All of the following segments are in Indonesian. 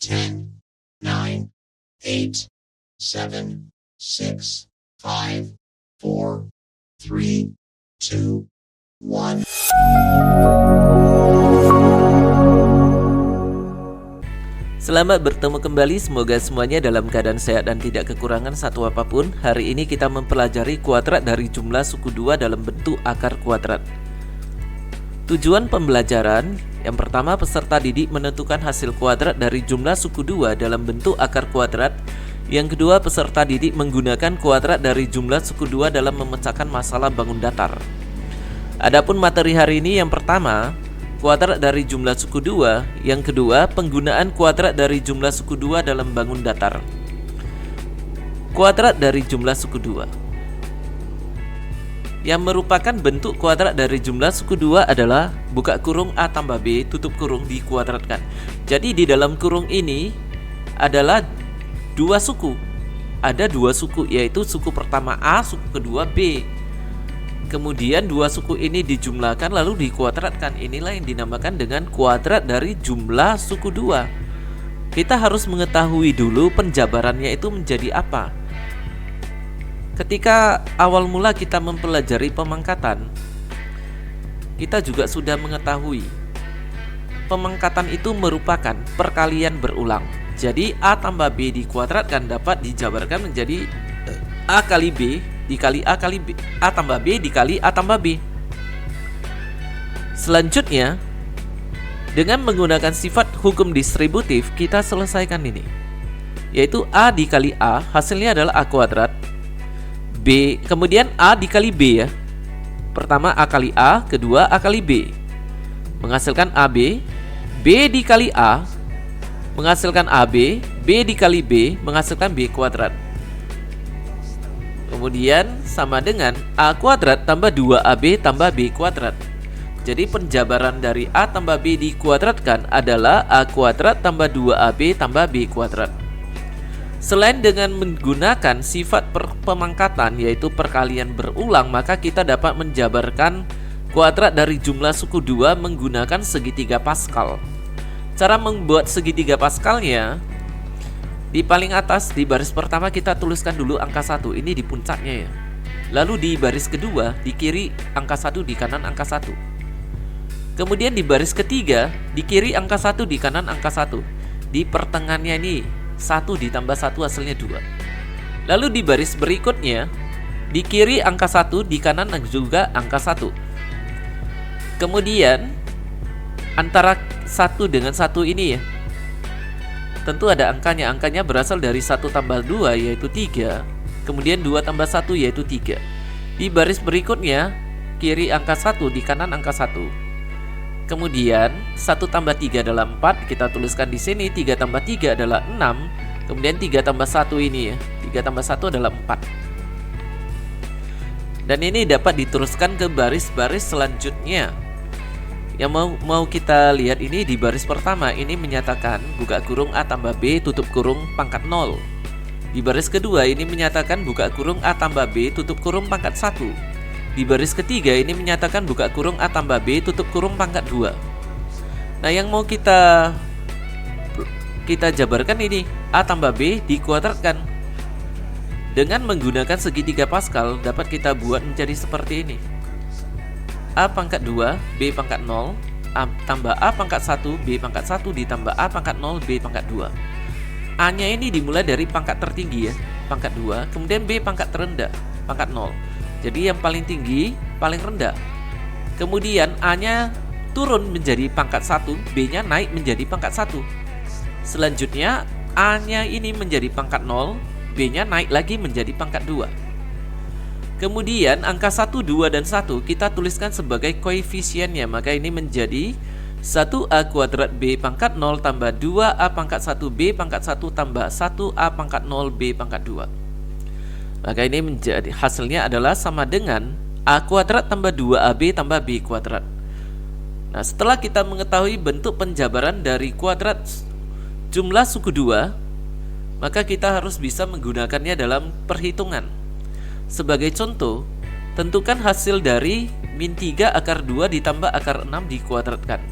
10, 9, 8, 7, 6, 5, 4, 3, 2, 1. Selamat bertemu kembali, semoga semuanya dalam keadaan sehat dan tidak kekurangan satu apapun. Hari ini kita mempelajari kuadrat dari jumlah suku 2 dalam bentuk akar kuadrat. Tujuan pembelajaran: yang pertama, peserta didik menentukan hasil kuadrat dari jumlah suku 2 dalam bentuk akar kuadrat. Yang kedua, peserta didik menggunakan kuadrat dari jumlah suku 2 dalam memecahkan masalah bangun datar. Adapun materi hari ini, yang pertama, kuadrat dari jumlah suku 2. Yang kedua, penggunaan kuadrat dari jumlah suku 2 dalam bangun datar. Kuadrat dari jumlah suku 2 yang merupakan bentuk kuadrat dari jumlah suku 2 adalah buka kurung A tambah B tutup kurung dikuadratkan. Jadi di dalam kurung ini adalah dua suku. Ada dua suku, yaitu suku pertama A, suku kedua B. Kemudian dua suku ini dijumlahkan lalu dikuadratkan. Inilah yang dinamakan dengan kuadrat dari jumlah suku 2. Kita harus mengetahui dulu penjabarannya itu menjadi apa. Ketika awal mula kita mempelajari pemangkatan, kita juga sudah mengetahui pemangkatan itu merupakan perkalian berulang. Jadi A tambah B dikuadratkan dapat dijabarkan menjadi A kali B dikali A kali B, A tambah B dikali A tambah B. Selanjutnya, dengan menggunakan sifat hukum distributif, kita selesaikan ini, yaitu A dikali A, hasilnya adalah A kuadrat, B, kemudian A dikali B ya. Pertama A kali A, kedua A kali B, menghasilkan AB. B dikali A menghasilkan AB, B dikali B menghasilkan B kuadrat. Kemudian sama dengan A kuadrat tambah 2AB tambah B kuadrat. Jadi penjabaran dari A tambah B dikuadratkan adalah A kuadrat tambah 2AB tambah B kuadrat. Selain dengan menggunakan sifat pemangkatan yaitu perkalian berulang, maka kita dapat menjabarkan kuadrat dari jumlah suku 2 menggunakan segitiga Pascal. Cara membuat segitiga Pascalnya, di paling atas di baris pertama kita tuliskan dulu angka 1, ini di puncaknya ya. Lalu di baris kedua di kiri angka 1, di kanan angka 1. Kemudian di baris ketiga di kiri angka 1, di kanan angka 1. Di pertengahannya ini 1 ditambah 1 hasilnya 2. Lalu di baris berikutnya di kiri angka 1, di kanan juga angka 1. Kemudian antara 1 dengan 1 ini ya, tentu ada angkanya. Angkanya berasal dari 1 tambah 2 yaitu 3. Kemudian 2 tambah 1 yaitu 3. Di baris berikutnya kiri angka 1, di kanan angka 1. Kemudian 1 tambah 3 adalah 4, kita tuliskan di sini. 3 tambah 3 adalah 6. Kemudian 3 tambah 1 ini ya, 3 tambah 1 adalah 4. Dan ini dapat diteruskan ke baris-baris selanjutnya. Yang mau kita lihat ini di baris pertama, ini menyatakan buka kurung A tambah B tutup kurung pangkat 0. Di baris kedua ini menyatakan buka kurung A tambah B tutup kurung pangkat 1. Di baris ketiga ini menyatakan buka kurung A tambah B tutup kurung pangkat 2. Nah, yang mau kita jabarkan ini A tambah B dikuadratkan. Dengan menggunakan segitiga Pascal dapat kita buat menjadi seperti ini. A pangkat 2, B pangkat 0, A tambah A pangkat 1, B pangkat 1 ditambah A pangkat 0, B pangkat 2. A-nya ini dimulai dari pangkat tertinggi ya, pangkat 2, kemudian B pangkat terendah, pangkat 0. Jadi yang paling tinggi, paling rendah. Kemudian A-nya turun menjadi pangkat 1, B-nya naik menjadi pangkat 1. Selanjutnya A-nya ini menjadi pangkat 0, B-nya naik lagi menjadi pangkat 2. Kemudian angka 1, 2, dan 1 kita tuliskan sebagai koefisiennya. Maka ini menjadi 1A kuadrat B pangkat 0 tambah 2A pangkat 1B pangkat 1 tambah 1A pangkat 0 B pangkat 2. Maka ini menjadi hasilnya adalah sama dengan A kuadrat tambah 2AB tambah B kuadrat. Nah, setelah kita mengetahui bentuk penjabaran dari kuadrat jumlah suku 2, maka kita harus bisa menggunakannya dalam perhitungan. Sebagai contoh, tentukan hasil dari min 3 akar 2 ditambah akar 6 dikuadratkan.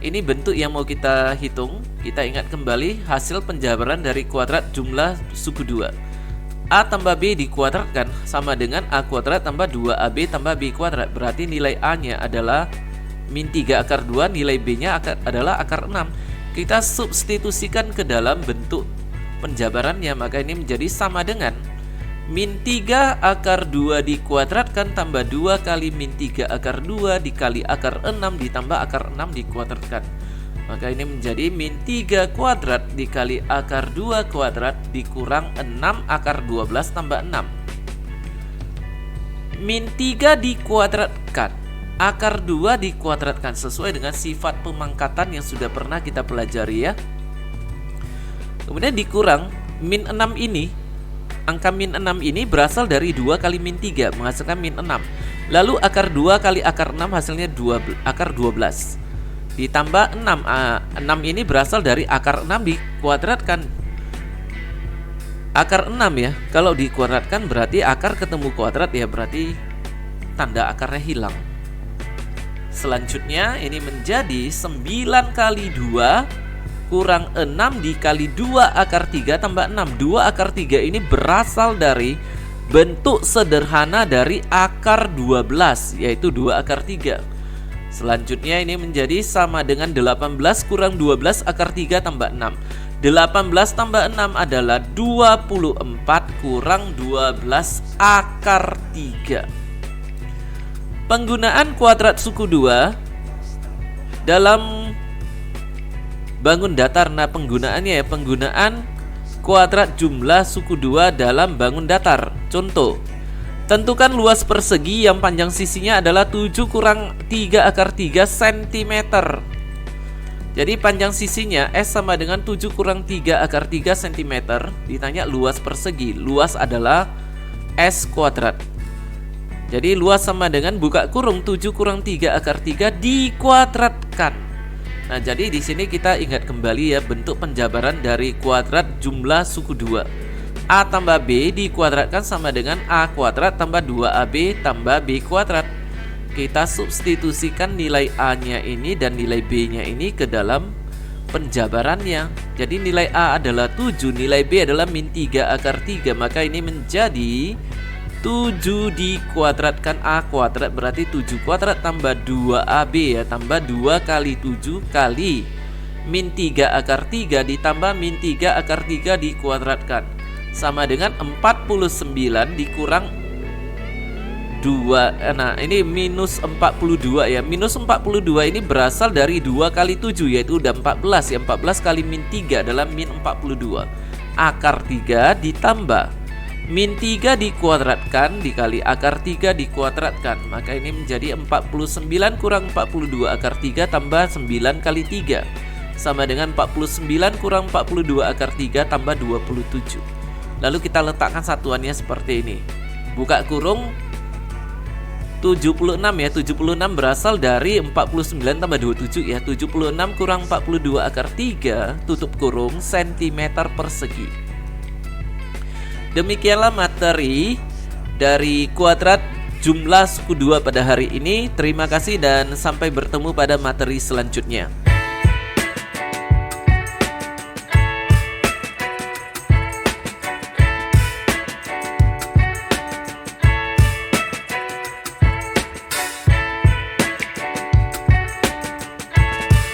Ini bentuk yang mau kita hitung. Kita ingat kembali hasil penjabaran dari kuadrat jumlah suku 2. A tambah B dikuadratkan sama dengan A kuadrat tambah 2AB tambah B kuadrat. Berarti nilai A-nya adalah min 3 akar 2, nilai B-nya adalah akar 6. Kita substitusikan ke dalam bentuk penjabarannya, maka ini menjadi sama dengan min 3 akar 2 dikuadratkan tambah 2 kali min 3 akar 2 dikali akar 6 ditambah akar 6 dikuadratkan. Maka ini menjadi min 3 kuadrat dikali akar 2 kuadrat dikurang 6 akar 12 tambah 6. Min 3 dikuadratkan, akar 2 dikuadratkan sesuai dengan sifat pemangkatan yang sudah pernah kita pelajari ya. Kemudian dikurang min 6 ini. Angka min 6 ini berasal dari 2 kali min 3 menghasilkan min 6. Lalu akar 2 kali akar 6 hasilnya akar 12. Ditambah 6. 6 ini berasal dari akar 6 dikuadratkan. Akar 6 ya. Kalau dikuadratkan berarti akar ketemu kuadrat ya, berarti tanda akarnya hilang. Selanjutnya ini menjadi 9 kali 2 kurang 6 dikali 2 akar 3 tambah 6. 2 akar 3 ini berasal dari bentuk sederhana dari akar 12, yaitu 2 akar 3. Selanjutnya ini menjadi sama dengan 18 kurang 12 akar 3 tambah 6. 18 tambah 6 adalah 24 kurang 12 akar 3. Penggunaan kuadrat suku 2 dalam bangun datar. Nah, penggunaannya ya, penggunaan kuadrat jumlah suku 2 dalam bangun datar. Contoh, tentukan luas persegi yang panjang sisinya adalah 7 kurang 3 akar 3 cm. Jadi panjang sisinya S sama dengan 7 kurang 3 akar 3 cm. Ditanya luas persegi. Luas adalah S kuadrat. Jadi luas sama dengan buka kurung 7 kurang 3 akar 3 dikuadratkan. Nah, jadi di sini kita ingat kembali ya bentuk penjabaran dari kuadrat jumlah suku 2. A tambah B dikuadratkan sama dengan A kuadrat tambah 2AB tambah B kuadrat. Kita substitusikan nilai A-nya ini dan nilai B-nya ini ke dalam penjabarannya. Jadi nilai A adalah 7, nilai B adalah min 3 akar 3. Maka ini menjadi 7 dikuadratkan A kuadrat berarti 7 kuadrat tambah 2AB ya, tambah 2 kali 7 kali min 3 akar 3 ditambah min 3 akar 3 dikuadratkan sama dengan 49 dikurang 2. Nah, ini minus 42 ya. Minus 42 ini berasal dari 2 kali 7 yaitu udah 14 ya. 14 kali min 3 adalah min 42. Akar 3 ditambah min 3 dikuadratkan dikali akar 3 dikuadratkan. Maka ini menjadi 49 kurang 42 akar 3 tambah 9 kali 3 sama dengan 49 kurang 42 akar 3 tambah 27. Lalu kita letakkan satuannya seperti ini. Buka kurung 76 ya. 76 berasal dari 49 tambah 27 ya. 76 kurang 42 akar 3 tutup kurung cm persegi. Demikianlah materi dari kuadrat jumlah suku 2 pada hari ini. Terima kasih dan sampai bertemu pada materi selanjutnya.